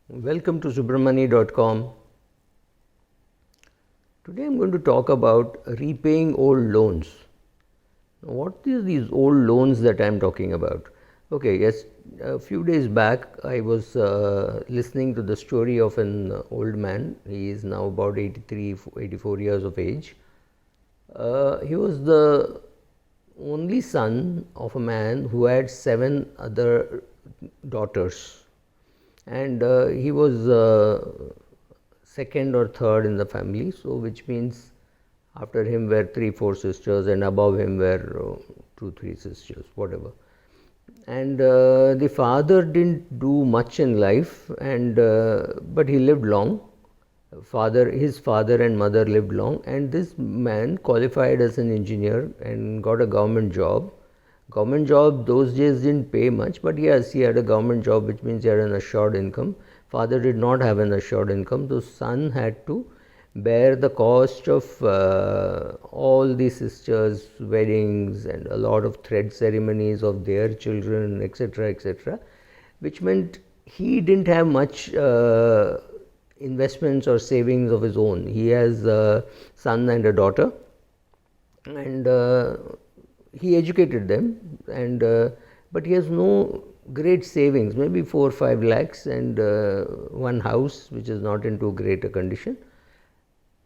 Welcome to subramani.com. Today I'm going to talk about repaying old loans. What are these old loans that I'm talking about? Okay, yes, a few days back I was listening to the story of an old man. He is now about 83, 84 years of age. He was the only son of a man who had 7 other daughters, and he was second or third in the family, so which means after him were 3 4 sisters, and above him were 2 3 sisters, whatever. And the father didn't do much in life, and but he lived long. His father and mother lived long, and this man qualified as an engineer and got a government job. Government job those days didn't pay much, but yes, he had a government job, which means he had an assured income. Father did not have an assured income, so son had to bear the cost of all the sisters' weddings and a lot of thread ceremonies of their children, etc., etc., which meant he didn't have much investments or savings of his own. He has a son and a daughter, and he educated them, and but he has no great savings, maybe 4 or 5 lakhs, and one house which is not in too great a condition.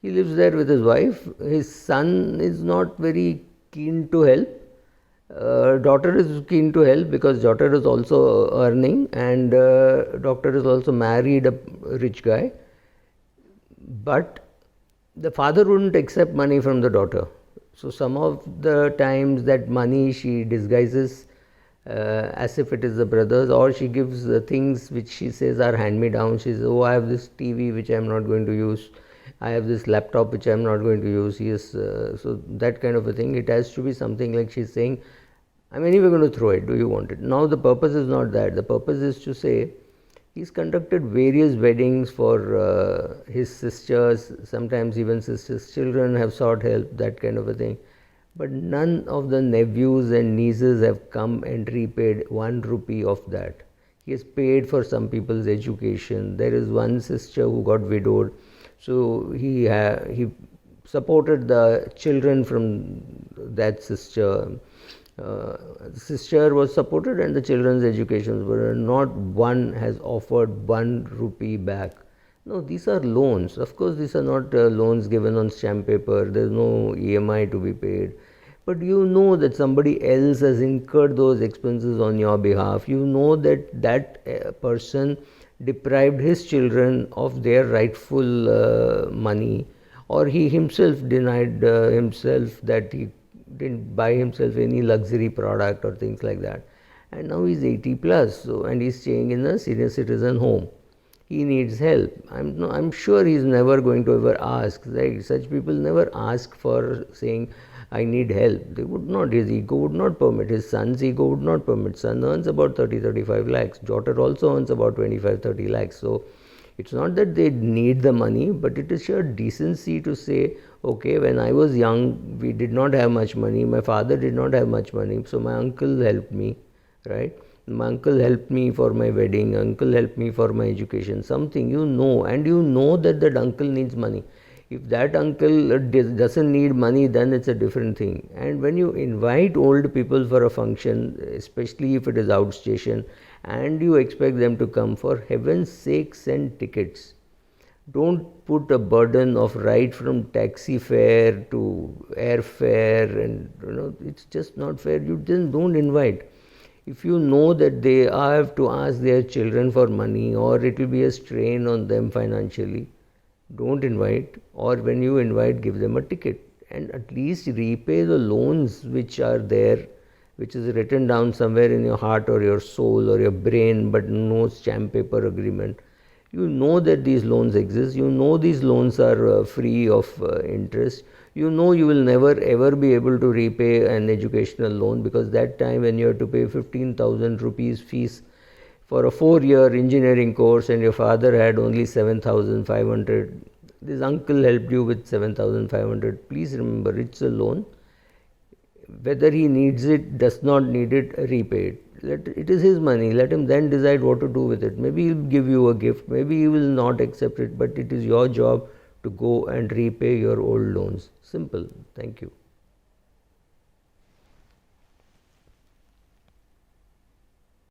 He lives there with his wife. His son is not very keen to help. Daughter is keen to help because daughter is also earning, and daughter is also married a rich guy. But the father wouldn't accept money from the daughter. So some of the times that money she disguises as if it is the brother's, or she gives things which she says are hand me down. She says, oh, I have this TV which I am not going to use. I have this laptop which I am not going to use. Yes, so that kind of a thing. It has to be something like she's saying, I'm anyway going to throw it. Do you want it? Now the purpose is not that. The purpose is to say, he's conducted various weddings for his sisters, sometimes even sisters' children have sought help, that kind of a thing. But none of the nephews and nieces have come and repaid 1 rupee of that. He has paid for some people's education. There is one sister who got widowed, so he supported the children from that sister. The sister was supported and the children's educations were, not one has offered 1 rupee back. No, these are loans. Of course, these are not loans given on stamp paper. There is no EMI to be paid. But you know that somebody else has incurred those expenses on your behalf. You know that that person deprived his children of their rightful money, or he himself denied himself that he didn't buy himself any luxury product or things like that, and now he's 80 plus, so, and he's staying in a senior citizen home. He needs help. I'm sure he's never going to ever ask. Like, such people never ask for saying, I need help. They would not. His ego would not permit. His son's ego would not permit. Son earns about 30-35 lakhs. Daughter also earns about 25-30 lakhs. So it's not that they need the money, but it is sheer decency to say, okay, when I was young, we did not have much money. My father did not have much money, so my uncle helped me, right? My uncle helped me for my wedding. Uncle helped me for my education. Something you know, and you know that that uncle needs money. If that uncle doesn't need money, then it's a different thing. And when you invite old people for a function, especially if it is outstation, and you expect them to come, for heaven's sake, send tickets. Don't put a burden of right from taxi fare to airfare, and it's just not fair. You just don't invite. If you know that they have to ask their children for money, or it will be a strain on them financially, don't invite. Or when you invite, give them a ticket, and at least repay the loans which are there, which is written down somewhere in your heart or your soul or your brain, but no stamp paper agreement. You know that these loans exist. You know these loans are free of interest. You know you will never ever be able to repay an educational loan, because that time when you have to pay 15,000 rupees fees for a 4-year engineering course and your father had only 7,500, this uncle helped you with 7,500. Please remember, it's a loan. Whether he needs it, does not need it, repay it. it is his money. Let him then decide what to do with it. Maybe he'll give you a gift, maybe he will not accept it, but it is your job to go and repay your old loans. Simple. Thank you.